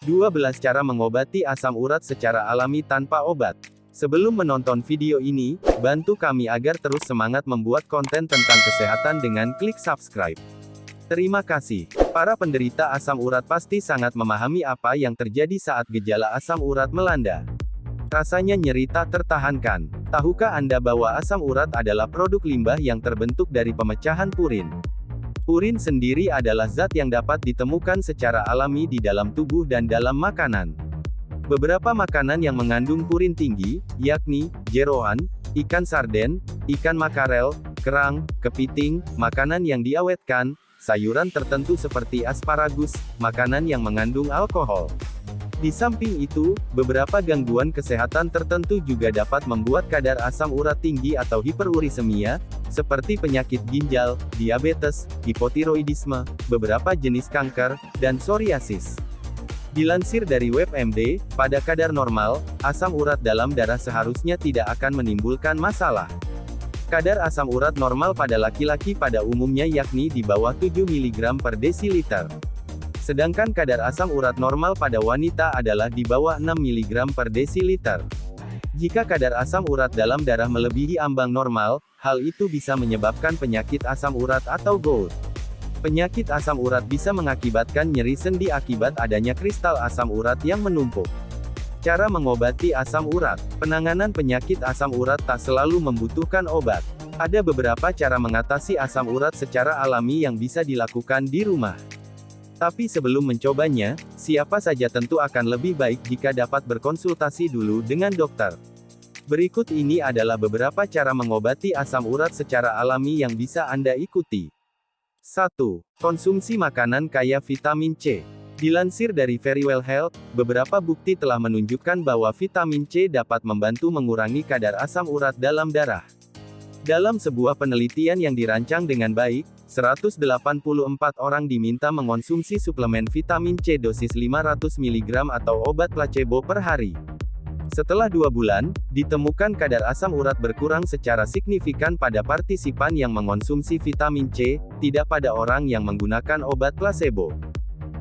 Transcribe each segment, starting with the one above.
12 cara mengobati asam urat secara alami tanpa obat. Sebelum menonton video ini, bantu kami agar terus semangat membuat konten tentang kesehatan dengan klik subscribe. Terima kasih. Para penderita asam urat pasti sangat memahami apa yang terjadi saat gejala asam urat melanda. Rasanya nyeri tak tertahankan. Tahukah Anda bahwa asam urat adalah produk limbah yang terbentuk dari pemecahan purin? Purin sendiri adalah zat yang dapat ditemukan secara alami di dalam tubuh dan dalam makanan. Beberapa makanan yang mengandung purin tinggi, yakni jeroan, ikan sarden, ikan makarel, kerang, kepiting, makanan yang diawetkan, sayuran tertentu seperti asparagus, makanan yang mengandung alkohol. Di samping itu, beberapa gangguan kesehatan tertentu juga dapat membuat kadar asam urat tinggi atau hiperurisemia, seperti penyakit ginjal, diabetes, hipotiroidisme, beberapa jenis kanker, dan psoriasis. Dilansir dari WebMD, pada kadar normal, asam urat dalam darah seharusnya tidak akan menimbulkan masalah. Kadar asam urat normal pada laki-laki pada umumnya yakni di bawah 7 mg per desiliter. Sedangkan kadar asam urat normal pada wanita adalah di bawah 6 mg per desiliter. Jika kadar asam urat dalam darah melebihi ambang normal, hal itu bisa menyebabkan penyakit asam urat atau gout. Penyakit asam urat bisa mengakibatkan nyeri sendi akibat adanya kristal asam urat yang menumpuk. Cara mengobati asam urat. Penanganan penyakit asam urat tak selalu membutuhkan obat. Ada beberapa cara mengatasi asam urat secara alami yang bisa dilakukan di rumah. Tapi sebelum mencobanya, siapa saja tentu akan lebih baik jika dapat berkonsultasi dulu dengan dokter. Berikut ini adalah beberapa cara mengobati asam urat secara alami yang bisa Anda ikuti. 1. Konsumsi makanan kaya vitamin C. Dilansir dari Verywell Health, beberapa bukti telah menunjukkan bahwa vitamin C dapat membantu mengurangi kadar asam urat dalam darah. Dalam sebuah penelitian yang dirancang dengan baik, 184 orang diminta mengonsumsi suplemen vitamin C dosis 500 mg atau obat placebo per hari. Setelah 2 bulan, ditemukan kadar asam urat berkurang secara signifikan pada partisipan yang mengonsumsi vitamin C, tidak pada orang yang menggunakan obat placebo.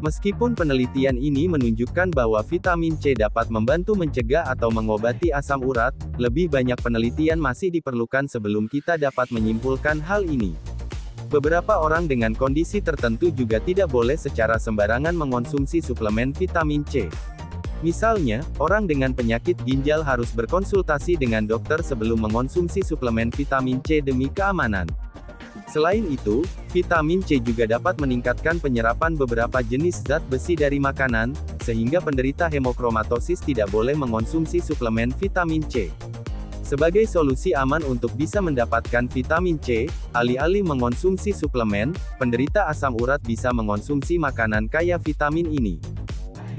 Meskipun penelitian ini menunjukkan bahwa vitamin C dapat membantu mencegah atau mengobati asam urat, lebih banyak penelitian masih diperlukan sebelum kita dapat menyimpulkan hal ini. Beberapa orang dengan kondisi tertentu juga tidak boleh secara sembarangan mengonsumsi suplemen vitamin C. Misalnya, orang dengan penyakit ginjal harus berkonsultasi dengan dokter sebelum mengonsumsi suplemen vitamin C demi keamanan. Selain itu, vitamin C juga dapat meningkatkan penyerapan beberapa jenis zat besi dari makanan, sehingga penderita hemochromatosis tidak boleh mengonsumsi suplemen vitamin C. Sebagai solusi aman untuk bisa mendapatkan vitamin C, alih-alih mengonsumsi suplemen, penderita asam urat bisa mengonsumsi makanan kaya vitamin ini.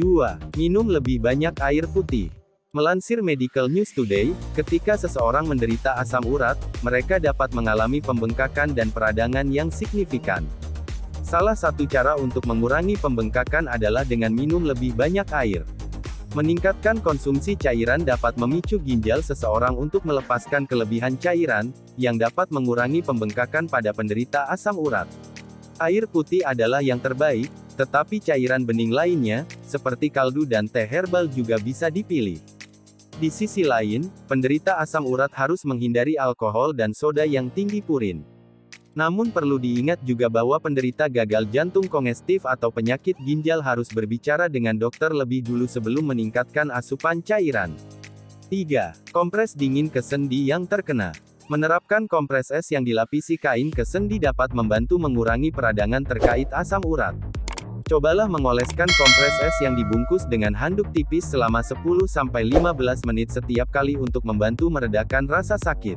2. Minum lebih banyak air putih. Melansir Medical News Today, ketika seseorang menderita asam urat, mereka dapat mengalami pembengkakan dan peradangan yang signifikan. Salah satu cara untuk mengurangi pembengkakan adalah dengan minum lebih banyak air. Meningkatkan konsumsi cairan dapat memicu ginjal seseorang untuk melepaskan kelebihan cairan, yang dapat mengurangi pembengkakan pada penderita asam urat. Air putih adalah yang terbaik, tetapi cairan bening lainnya, seperti kaldu dan teh herbal juga bisa dipilih. Di sisi lain, penderita asam urat harus menghindari alkohol dan soda yang tinggi purin. Namun perlu diingat juga bahwa penderita gagal jantung kongestif atau penyakit ginjal harus berbicara dengan dokter lebih dulu sebelum meningkatkan asupan cairan. 3. Kompres dingin ke sendi yang terkena. Menerapkan kompres es yang dilapisi kain ke sendi dapat membantu mengurangi peradangan terkait asam urat. Cobalah mengoleskan kompres es yang dibungkus dengan handuk tipis selama 10-15 menit setiap kali untuk membantu meredakan rasa sakit.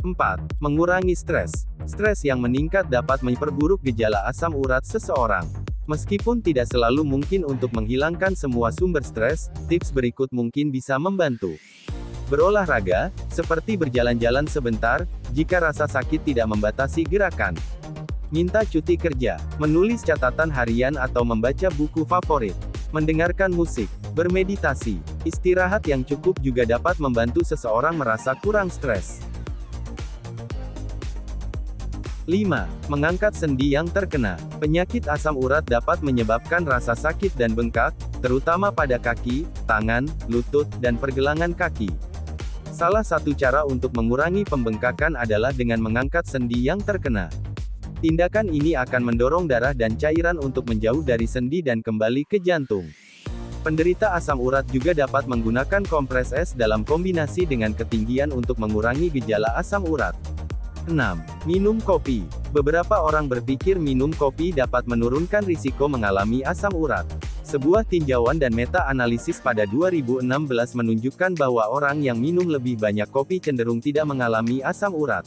4. Mengurangi stres. Stres yang meningkat dapat memperburuk gejala asam urat seseorang. Meskipun tidak selalu mungkin untuk menghilangkan semua sumber stres, tips berikut mungkin bisa membantu. Berolahraga, seperti berjalan-jalan sebentar, jika rasa sakit tidak membatasi gerakan. Minta cuti kerja, menulis catatan harian atau membaca buku favorit. Mendengarkan musik, bermeditasi, istirahat yang cukup juga dapat membantu seseorang merasa kurang stres. 5. Mengangkat sendi yang terkena. Penyakit asam urat dapat menyebabkan rasa sakit dan bengkak, terutama pada kaki, tangan, lutut, dan pergelangan kaki. Salah satu cara untuk mengurangi pembengkakan adalah dengan mengangkat sendi yang terkena. Tindakan ini akan mendorong darah dan cairan untuk menjauh dari sendi dan kembali ke jantung. Penderita asam urat juga dapat menggunakan kompres es dalam kombinasi dengan ketinggian untuk mengurangi gejala asam urat. 6. Minum kopi. Beberapa orang berpikir minum kopi dapat menurunkan risiko mengalami asam urat. Sebuah tinjauan dan meta-analisis pada 2016 menunjukkan bahwa orang yang minum lebih banyak kopi cenderung tidak mengalami asam urat.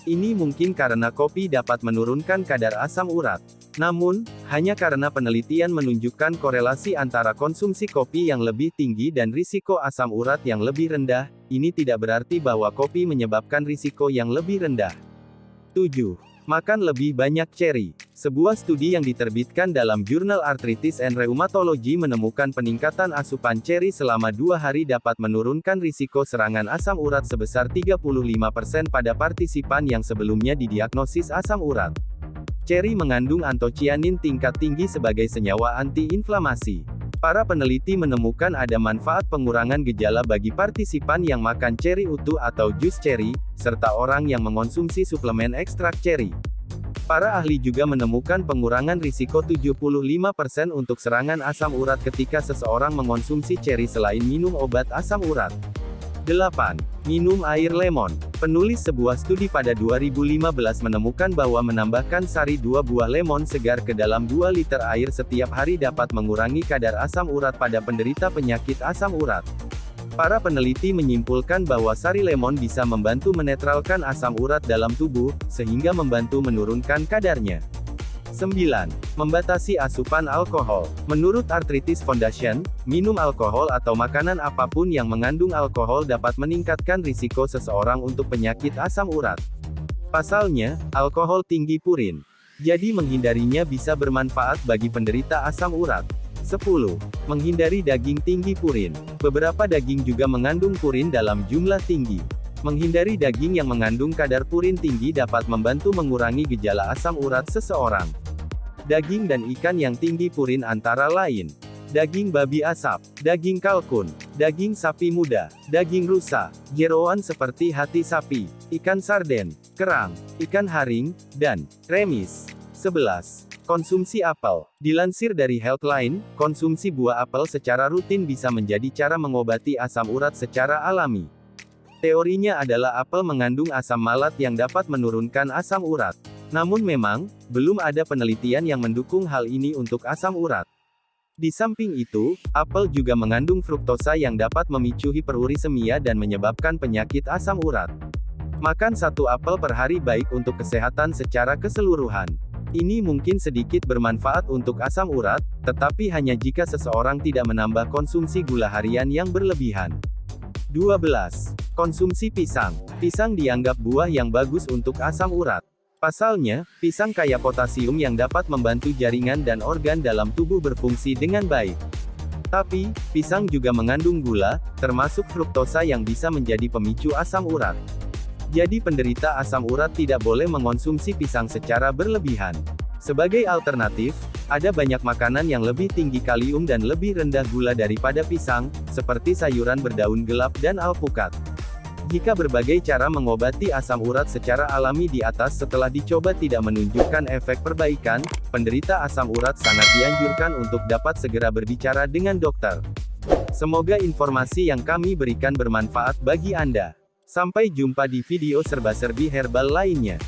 Ini mungkin karena kopi dapat menurunkan kadar asam urat. Namun, hanya karena penelitian menunjukkan korelasi antara konsumsi kopi yang lebih tinggi dan risiko asam urat yang lebih rendah, ini tidak berarti bahwa kopi menyebabkan risiko yang lebih rendah. 7. Makan lebih banyak ceri. Sebuah studi yang diterbitkan dalam jurnal Arthritis and Rheumatology menemukan peningkatan asupan ceri selama 2 hari dapat menurunkan risiko serangan asam urat sebesar 35% pada partisipan yang sebelumnya didiagnosis asam urat. Ceri mengandung antocianin tingkat tinggi sebagai senyawa anti-inflamasi. Para peneliti menemukan ada manfaat pengurangan gejala bagi partisipan yang makan ceri utuh atau jus ceri, serta orang yang mengonsumsi suplemen ekstrak ceri. Para ahli juga menemukan pengurangan risiko 75% untuk serangan asam urat ketika seseorang mengonsumsi ceri selain minum obat asam urat. 8. Minum air lemon. Penulis sebuah studi pada 2015 menemukan bahwa menambahkan sari 2 buah lemon segar ke dalam 2 liter air setiap hari dapat mengurangi kadar asam urat pada penderita penyakit asam urat. Para peneliti menyimpulkan bahwa sari lemon bisa membantu menetralkan asam urat dalam tubuh, sehingga membantu menurunkan kadarnya. 9. Membatasi asupan alkohol. Menurut Arthritis Foundation, minum alkohol atau makanan apapun yang mengandung alkohol dapat meningkatkan risiko seseorang untuk penyakit asam urat. Pasalnya, alkohol tinggi purin. Jadi menghindarinya bisa bermanfaat bagi penderita asam urat. 10. Menghindari daging tinggi purin. Beberapa daging juga mengandung purin dalam jumlah tinggi. Menghindari daging yang mengandung kadar purin tinggi dapat membantu mengurangi gejala asam urat seseorang. Daging dan ikan yang tinggi purin antara lain: daging babi asap, daging kalkun, daging sapi muda, daging rusa, jeroan seperti hati sapi, ikan sarden, kerang, ikan haring, dan remis. 11. Konsumsi apel. Dilansir dari Healthline, konsumsi buah apel secara rutin bisa menjadi cara mengobati asam urat secara alami. Teorinya adalah apel mengandung asam malat yang dapat menurunkan asam urat. Namun memang, belum ada penelitian yang mendukung hal ini untuk asam urat. Di samping itu, apel juga mengandung fruktosa yang dapat memicu hiperurisemia dan menyebabkan penyakit asam urat. Makan 1 apel per hari baik untuk kesehatan secara keseluruhan. Ini mungkin sedikit bermanfaat untuk asam urat, tetapi hanya jika seseorang tidak menambah konsumsi gula harian yang berlebihan. 12. Konsumsi pisang. Pisang dianggap buah yang bagus untuk asam urat. Pasalnya, pisang kaya potasium yang dapat membantu jaringan dan organ dalam tubuh berfungsi dengan baik. Tapi, pisang juga mengandung gula, termasuk fruktosa yang bisa menjadi pemicu asam urat. Jadi penderita asam urat tidak boleh mengonsumsi pisang secara berlebihan. Sebagai alternatif, ada banyak makanan yang lebih tinggi kalium dan lebih rendah gula daripada pisang, seperti sayuran berdaun gelap dan alpukat. Jika berbagai cara mengobati asam urat secara alami di atas setelah dicoba tidak menunjukkan efek perbaikan, penderita asam urat sangat dianjurkan untuk dapat segera berbicara dengan dokter. Semoga informasi yang kami berikan bermanfaat bagi Anda. Sampai jumpa di video serba-serbi herbal lainnya.